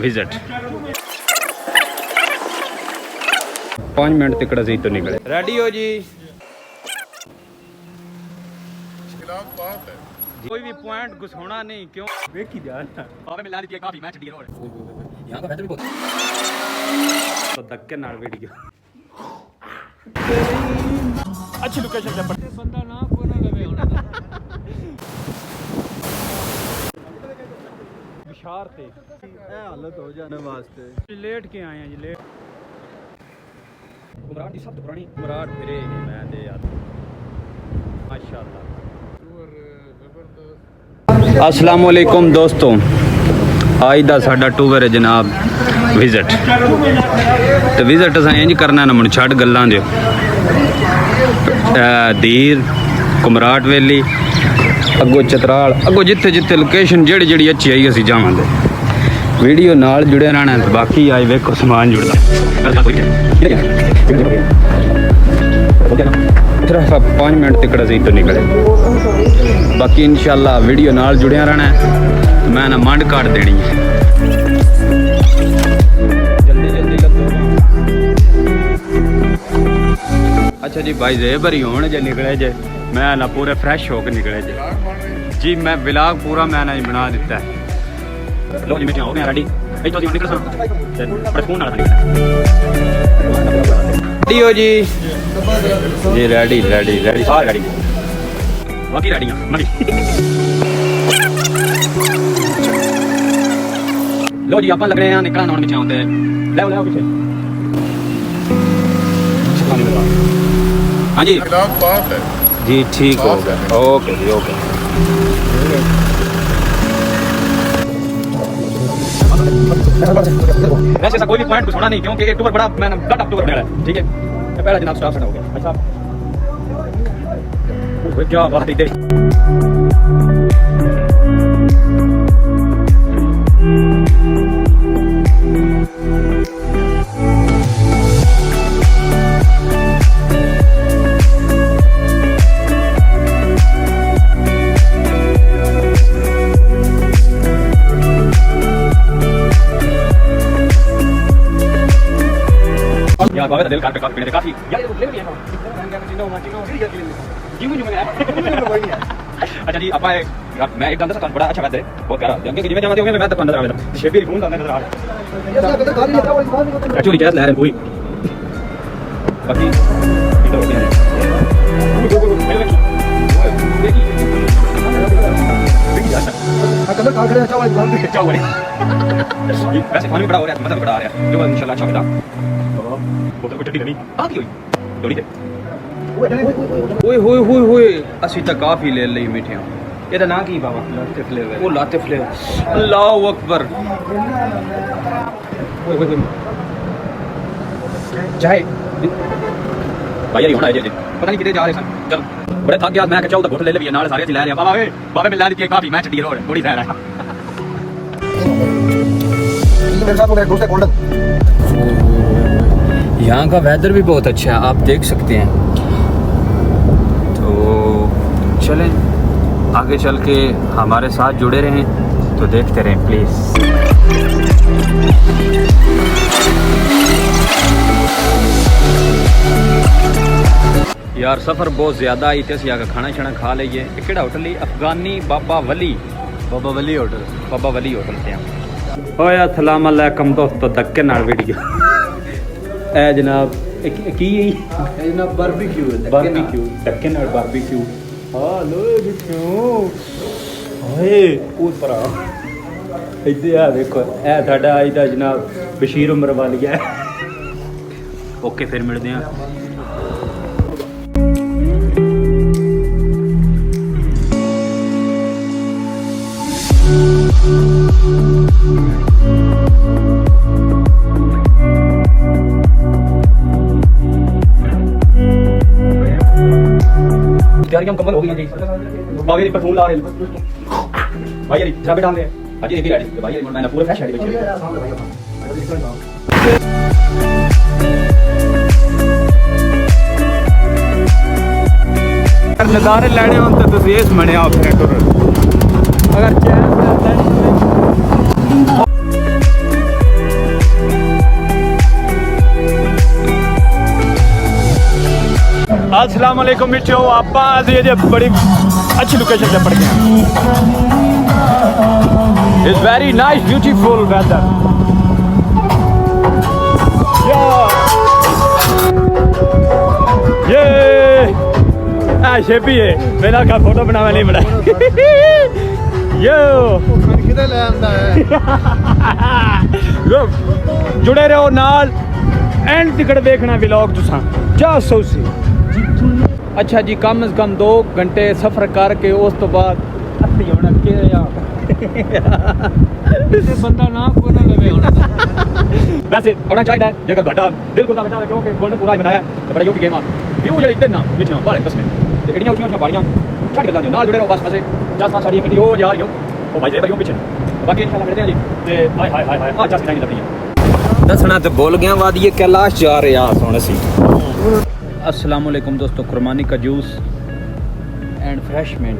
Visit 5 minute तक असी तो निकले। रेडी हो जी? कोई भी पॉइंट घुसोना नहीं, क्यों देखी ध्यान मिला दी काफी मैच डी रोड यहां का वेदर भी बहुत तो धक्के नाल वीडियो अच्छी लोकेशन पे बंदा ना को ना लवे होना विशार थे ए हालत हो जाने वास्ते लेट के आए हैं जी। लेट कुमराट की सब तो पुरानी कुमराट फिरे नहीं मैं दे यार माशाल्लाह। अस्सलाम वालेकुम दोस्तों, आज दा साडा टूर है जनाब विजिट। तो विजिट असां इंज करना ना मुन छड़ गल्लां दे दीर कुमराट वैली अगो चतराल अगो जिथे जिथे लोकेशन जेड़ी जेड़ी अच्छी आई असी जावांगे। वीडियो नाल जुड़े रहना है। बाकी आज वेखो समान जुड़दा 5 मिनट तक असी तो निकले। बाकी इंशाल्लाह वीडियो नाल जुड़िया रहना है। मैं ना मंड काट देनी है। जल्दी जल्दी लगो। अच्छा जी भाई जेबर ही होने जे निकले जे मैं ना पूरे फ्रेश होकर निकले जे जी। मैं व्लॉग पूरा मैंने बना दिता है। लो जी मैं हो गया रेडी। इतो निकल सा बड़े फोन नाल रेडी हो जी? जी रेडी रेडी रेडी सारी रेडी बाकी रेडी मनी। लो जी आप लग रहे हैं निकलना होने चाहते हैं। ले ले पीछे हाँ जी जी ठीक हो गया। ओके जी ओके। वैसे ऐसा कोई भी पॉइंट घुसोना नहीं, क्योंकि एक टूर बड़ा मैंने कट अप टूर मेरा है। ठीक है पहला जनाब स्टाफ हो गया। अच्छा क्या बात है। यार बाबा दिल काट काट पीने काफी यार ले भी है ना अच्छा जी आपा यार मैं एकदम से बड़ा अच्छा वेदर है बहुत प्यारा। जंगे जिवें जाते होंगे मैं तो अंदर आ रहा था शेबी घूम नजर आ रहा एक्चुअली जैसे लहर है पूरी। बाकी वैसे पानी बड़ा हो रहा है, मजा बड़ा आ रहा है जो इंशाल्लाह अच्छा होगा। बोतल को चट्टी नहीं आती हुई थोड़ी देर ओए होए होए होए असी तो काफी ले ली मिठिया। ਇਹਦਾ ਨਾਂ ਕੀ ਬਾਬਾ? ਲਾਤੇ ਫਲੇਵਰ। ਉਹ ਲਾਤੇ ਫਲੇਵਰ ਅੱਲਾਹੁ ਅਕਬਰ। ਓਏ ਓਏ ਚਾਹੇ ਭਾਈ ਯਾਰ ਹੋਣਾ ਜੇ ਪਤਾ ਨਹੀਂ ਕਿਤੇ ਜਾ ਰਹੇ ਸਨ। ਚਲ ਬੜੇ ਥੱਕ ਗਿਆ ਮੈਂ ਕਿ ਚਾਹ ਤਾਂ ਘੁੱਟ ਲੈ ਲਈਏ ਨਾਲ ਸਾਰੇ ਅਸੀਂ ਲੈ ਰਹੇ ਬਾਬਾ ਓਏ ਬਾਬੇ ਮਿਲ ਲਾ ਦਿੱਤੀ ਕਾਫੀ ਮੈਂ ਚੱਡੀ ਰੋਡ ਥੋੜੀ ਫੈਨ ਹੈ। यहाँ का वेदर भी बहुत अच्छा है आप देख सकते हैं। तो चलें आगे चल के हमारे साथ जुड़े रहें तो देखते रहें प्लीज़। यार सफ़र बहुत ज़्यादा आई थे यहाँ का खाना शाना खा लीजिए। केड़ा होटल ही अफगानी बाबा वली होटल बाबा वली होटल से ओए अस्सलाम वालेकुम दोस्तों धक्के नाल वीडियो ए जनाब की जनाब बारबेक्यू धक्के नाल बारबेक्यू हाँ लो क्यों ओए उस पर इधर आ देखो ए साडा अज दा जनाब बशीर उमर वालिया है। ओके फिर मिलते हैं। तैयारियां मुकम्मल हो गई जी। बाबे जी परफ्यूम ला रहे हैं भाई यार चाबी डाल रहे हैं अजी एक ही रेडी भाई यार मैंने पूरा फ्रेश रेडी बच्चे नज़ारे लैने हो तो तुम इस मने अपने टुर अगर चैन अस्सलाम वालेकुम मिठो आपा अजे बड़ी अच्छी लोकेशन से पड़ गए it's very nice beautiful weather ये ऐसे भी है मेरा का फोटो बनावा नहीं बड़ा यो जुड़े रहो नाल एंड तिकड़ देखना व्लॉग तुसा जा सौसी अच्छा जी कम से कम 2 घंटे सफर करके उस तो बाद असी होना के बंदा ना को ना लवे होना वैसे होना चाहिए जगह घटा बिल्कुल ना घटा क्योंकि गोल्डन पूरा बनाया तो बड़ा योगी गेम आ व्यू ये इतने ना बीच में बारे कसम ते एडियां उठियां पहाड़ियां छड़ के नाल जुड़े रहो बस मजे जस साड़ी कटी हो जा रही हो ओ भाई जे पीछे बाकी इंशाल्लाह मिलते हैं जी ते हाय हाय हाय हाय आज जस नहीं लग रही है दसना तो बोल गया वादिये कैलाश जा रहे आ सोने सी अस्सलाम वालेकुम दोस्तों कुर्बानी का जूस एंड फ्रेशमेंट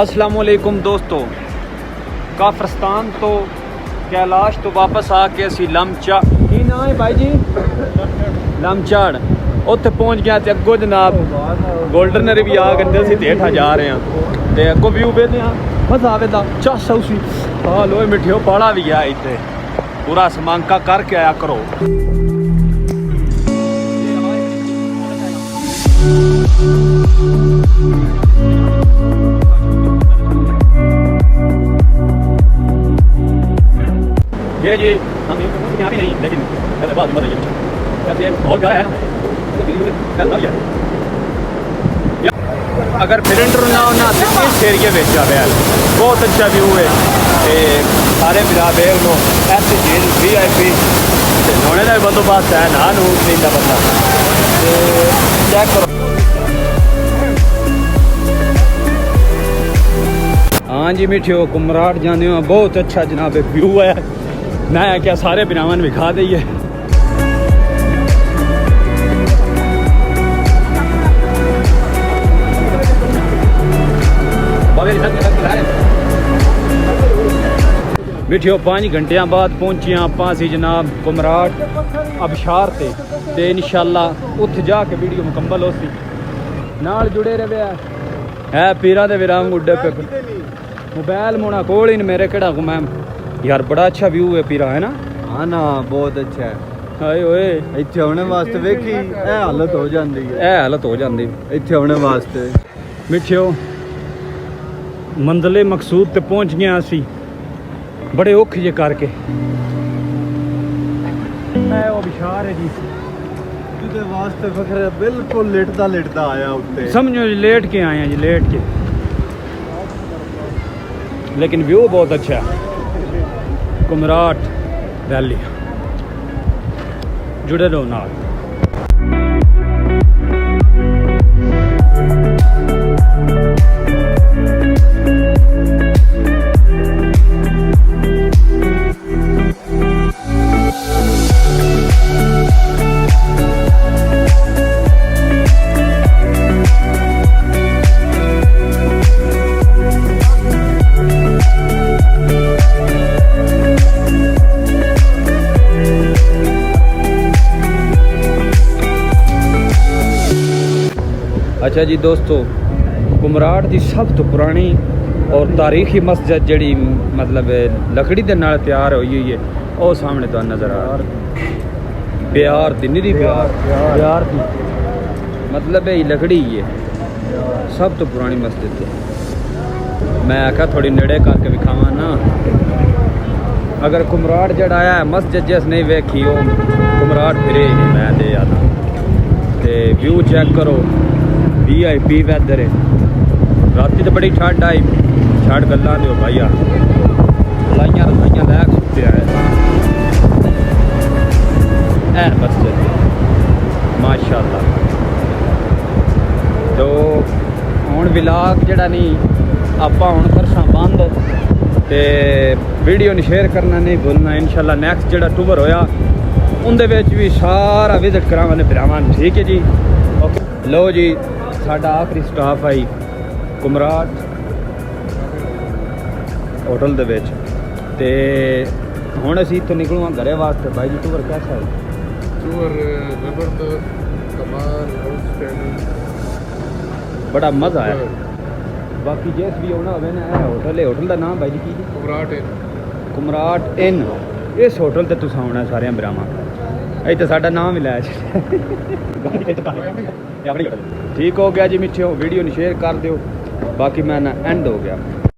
अस्सलाम वालेकुम दोस्तों काफरस्तान तो कैलाश तो वापस आके असी लमचा की ना है भाई जी लमचाड़ उत्थे पहुंच गया ते अगो जनाब गोल्डनर भी आ गए असी हेठा जा रहे हैं ते अगो व्यू वेखदे हां मजा आवेदा चस उसी हां लोए मिठियो पाड़ा भी गया इत्थे पूरा समांका करके आया करो ये जी हम यहाँ भी नहीं लेकिन बाद में बताइए बहुत गया है अगर फिलेंडर ना होना तो इस एरिए में जाए बहुत अच्छा व्यू है सारे बिरा बेग लो ऐसे झील VIP होने का बंदोबस्त है ना नहीं बंदा चेक करो हाँ जी मिठियो कुमराट जाने हो बहुत अच्छा जनाब व्यू है मैं क्या सारे बिरावन भी खा दइए मिठियो 5 घंटिया बाद पहुंचे आप जनाब कुमराट अबशार ते इंशाल्लाह उत्थे जाके वीडियो मुकम्मल हो सी नाल जुड़े रहे है पीरा दे विराम उड्डे पे मोबाइल मोना कोल ही मेरे केड़ा घुमाम यार बड़ा अच्छा व्यू है पीरा है ना हाँ ना बहुत अच्छा है हाय ओए इत्थे आने वास्ते वेखी ए हालत हो जाती है ए हालत हो जाती इत्थे आने वास्ते मिठियो मंजिले मकसूद ते पहुंच गए असी बड़े औखे जे करके ए ओ बिशार है जी तुझे वास्ते फखर बिल्कुल लेटदा आया उत्ते समझो जी लेट के आए हैं जी लेट के लेकिन व्यू बहुत अच्छा है कुमराट वैली जुड़े रहो नाल अच्छा जी दोस्तों कुमराट की सब तो पुरानी और तारीखी मस्जिद जड़ी मतलब लकड़ी के नाल तैयार हुई हुई है वो सामने तो नज़र आ प्यार दी निरी प्यार दी मतलब है लकड़ी है सब तो पुरानी मस्जिद है मैं आखा थोड़ी नेड़े करके विखावा ना अगर कुमराट जड़ा है मस्जिद जिस नहीं वेखी वो कुमराट फिरे ही नहीं मैं दे आता ते व्यू चेक करो VIP वैदर है राती तो बड़ी ठंड आई छड़ गल्लां दो भाईया लाइयां रसाइयां लैक सुते आए ऐ मस्जिद माशाल्लाह तो हुण विलाग जड़ा नहीं ਆਪਾਂ ਹੁਣ ਕਰਸਾਂ ਬੰਦ ਤੇ ਵੀਡੀਓ ਨੂੰ ਸ਼ੇਅਰ ਕਰਨਾ ਨਹੀਂ ਭੁੱਲਣਾ। ਇਨਸ਼ਾਅੱਲਾ ਨੈਕਸਟ ਜਿਹੜਾ ਟੂਰ ਹੋਇਆ ਉਹਦੇ ਵਿੱਚ ਵੀ ਸਾਰਾ ਵਿਜ਼ਿਟ ਕਰਾਵਾਂਗੇ ਭਰਾਵਾਂ ਨੂੰ, ਠੀਕ ਹੈ ਜੀ। ਓਕੇ ਲਓ ਜੀ, ਸਾਡਾ ਆਖਰੀ ਸਟਾਪ ਆਈ ਕੁਮਰਾਟ ਹੋਟਲ ਦੇ ਵਿੱਚ ਤੇ ਹੁਣ ਅਸੀਂ ਇੱਥੋਂ ਨਿਕਲੂਆਂ ਘਰੇ ਵਾਸਤੇ। ਭਾਈ ਜੀ ਟੂਰ ਕਿਹਦਾ ਹੈ? टूर जबरदस्त, कमाल, आउटस्टैंडिंग, बड़ा मज़ा आया। बाकी जिस भी होना होवे ना, होटल है, होटल का नाम भाई जी की जी? कुमराट इन। कुमराट इन। इस होटल ते तुसां आउणा सारे भरावां। अज तो साडा नाम ही लाया ठीक हो गया जी मिठियो, वीडियो नू शेयर कर दियो। बाकी मैं ना एंड हो गया।